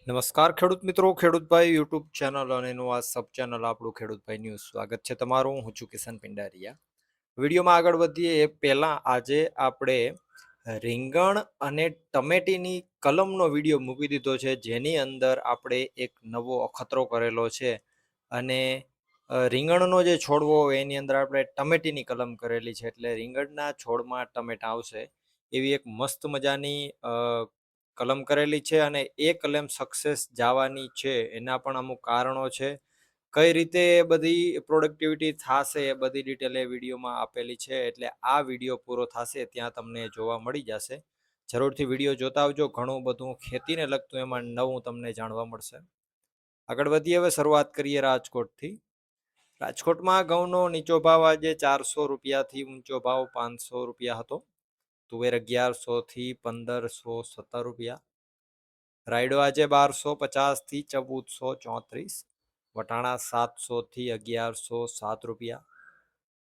નમસ્કાર ખેડૂત મિત્રો, ખેડૂતભાઈ યુટ્યુબ ચેનલ અને એનું આ સબ ચેનલ આપણું ખેડૂતભાઈ ન્યૂઝ. સ્વાગત છે તમારું. હું છું કિશન પિંડારિયા. વિડીયોમાં આગળ વધીએ એ પહેલાં આજે આપણે રીંગણ અને ટમેટીની કલમનો વિડીયો મૂકી દીધો છે, જેની અંદર આપણે એક નવો અખતરો કરેલો છે. અને રીંગણનો જે છોડવો હોય એની અંદર આપણે ટમેટીની કલમ કરેલી છે, એટલે રીંગણના છોડમાં ટમેટા આવશે એવી એક મસ્ત મજાની કલમ કરેલી છે. અને એ કલમ સક્સેસ જવાની છે એના પણ અમુક કારણો છે. કઈ રીતે એ બધી પ્રોડક્ટિવિટી થશે એ બધી ડિટેલ એ વિડીયોમાં આપેલી છે, એટલે આ વિડીયો પૂરો થશે ત્યાં તમને જોવા મળી જશે. જરૂરથી વિડીયો જોતા આવજો. ઘણું બધું ખેતીને લગતું એમાં નવું તમને જાણવા મળશે. આગળ વધીએ. હવે શરૂઆત કરીએ રાજકોટથી. રાજકોટમાં ઘઉંનો નીચો ભાવ આજે 400 રૂપિયાથી ઊંચો ભાવ 500 રૂપિયા હતો. તુવેર 1100 થી 1517 રૂપિયા. રાયડો આજે 1250 થી 1434. વટાણા 700 થી 1107 રૂપિયા.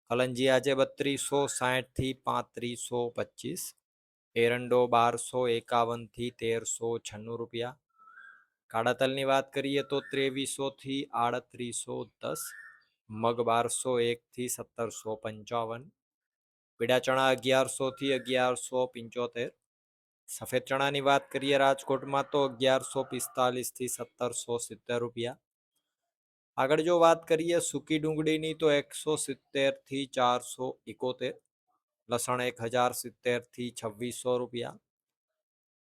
કલંજી આજે 3260 થી 3525. એરંડો 1251 થી 1396 રૂપિયા. કાળા તલની વાત કરીએ તો 2300 થી 3810. મગ 1201 થી 1755. પીળા ચણા 1100 થી 1175. સફેદ ચણાની વાત કરીએ રાજકોટમાં તો 1145 થી 1770 રૂપિયા. આગળ જો વાત કરીએ સૂકી ડુંગળીની તો 170 થી 471. લસણ 1070 થી 2600 રૂપિયા.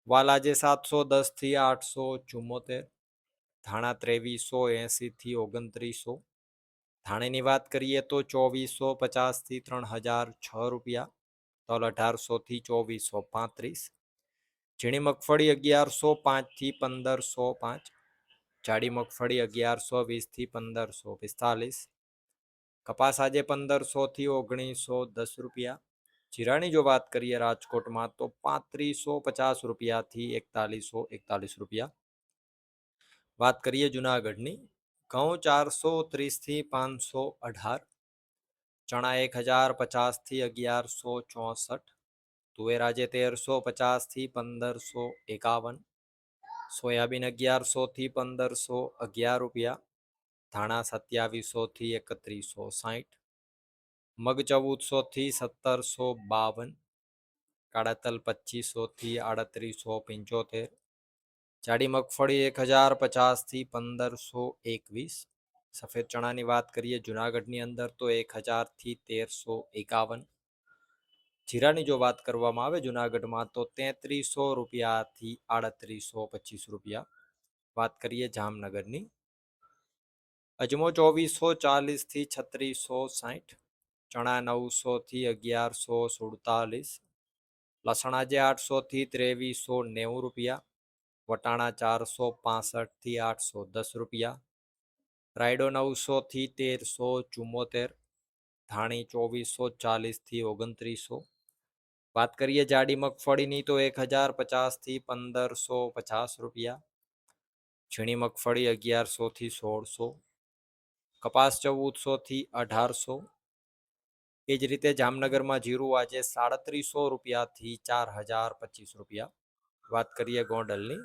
વાલ આજે 710 થી 874. ધાણા 2380 થી 2900. ધાણીની વાત કરીએ તો 2450 થી 3006 રૂપિયા. તલ 1800 થી 2435. ઝીણી મગફળી 1105 થી 1505. જાડી મગફળી 1120 થી 1545. કપાસ આજે 1500 થી 1910 રૂપિયા. જીરાની જો વાત કરીએ રાજકોટમાં તો 3550 રૂપિયાથી 4141 રૂપિયા. વાત કરીએ જુનાગઢની. ઘઉં 430 થી 518. ચણા 1050 થી 1164. તુવેર આજે 1350 થી 1551. સોયાબીન 1100 થી 1511 રૂપિયા. ધાણા 2700 થી 3160. મગ 1400 થી 1752. કાળા તલ 2500 થી 3875. જાડી મગફળી 1050 થી 1521. સફેદ ચણાની વાત કરીએ જુનાગઢની અંદર તો 1000 થી 1351. જીરાની જો વાત કરવામાં આવે જુનાગઢમાં તો 3300 રૂપિયાથી 3825 રૂપિયા. વાત કરીએ જામનગરની. અજમો 2440 થી 3660. ચણા 900 થી 1147. લસણ આજે 800 થી 2390 રૂપિયા. વટાણા 465 થી 810 રૂપિયા. રાયડો 900 થી 1374. ધાણી 2440 થી 2900. વાત કરીએ જાડી મગફળીની તો 1050 થી 1550 રૂપિયા. ઝીણી મગફળી 1100 થી 1600. કપાસ 1400 થી 1800. એ જ રીતે જામનગરમાં જીરું આજે 3700 રૂપિયાથી 4025 રૂપિયા. વાત કરીએ ગોંડલની.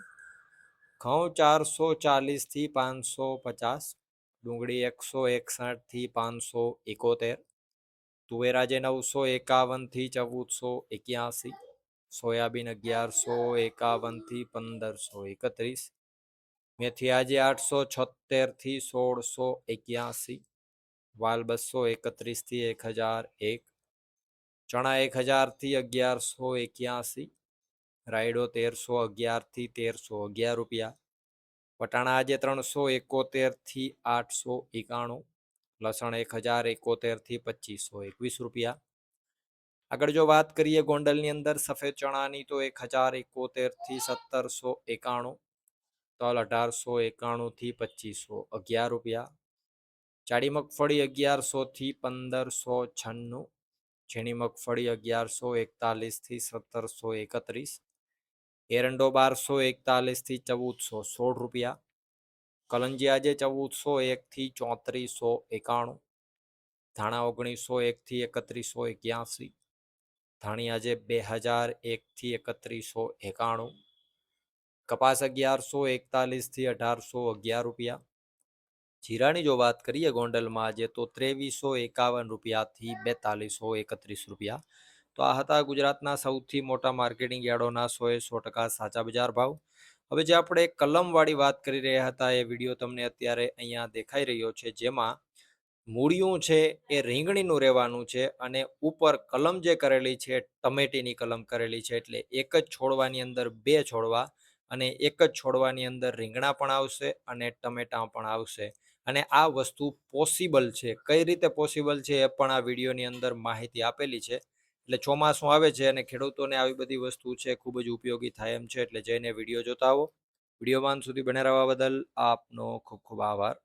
ઘઉં 440 થી 550. ડુંગળી 161 થી 571. તુવેર આજે 951 થી 1481. સોયાબીન 1151 થી 1531. મેથી આજે 876 થી 1681. વાલ 231 થી 1001. ચણા 1000 થી 1181. રાયડો 1311 થી 1311 રૂપિયા. વટાણા આજે 371 થી 891. લસણ 1071 થી 2521 રૂપિયા. આગળ જો વાત કરીએ ગોંડલની અંદર સફેદ ચણાની તો 1071 થી 1791. તલ 1891 થી 2511 રૂપિયા. જાડી મગફળી 1100 થી 1596. ઝીણી મગફળી 1141 થી 1731. એરંડો 1241 થી 1416 રૂપિયા. કલંજી આજે 1401 થી 3491. ધાણા 1901 થી 3181. ધાણી આજે 2001 થી 3191. કપાસ 1141 થી 1811 રૂપિયા. જીરાની જો વાત કરીએ ગોંડલમાં આજે તો 2351 રૂપિયાથી 4231 રૂપિયા. તો આ હતા ગુજરાતના સૌથી મોટા માર્કેટિંગ યાર્ડોના 100% સાચા બજાર ભાવ. હવે જે આપણે કલમવાળી વાત કરી રહ્યા હતા એ વિડીયો તમને અત્યારે અહીંયા દેખાઈ રહ્યો છે, જેમાં મૂળિયું છે એ રીંગણીનું રહેવાનું છે અને ઉપર કલમ જે કરેલી છે ટમેટીની કલમ કરેલી છે, એટલે એક જ છોડવાની અંદર 2 છોડવા અને એક જ છોડવાની અંદર રીંગણા પણ આવશે અને ટમેટા પણ આવશે. અને આ વસ્તુ પોસિબલ છે. કઈ રીતે પોસિબલ છે એ પણ આ વિડીયોની અંદર માહિતી આપેલી છે. એટલે ચોમાસું આવે છે અને ખેડૂતોને આવી બધી વસ્તુ છે ખૂબ જ ઉપયોગી થાય એમ છે, એટલે જઈને વિડીયો જોતા આવો. વિડીયોમાં અંત સુધી બને રહેવા બદલ આપનો ખૂબ ખૂબ આભાર.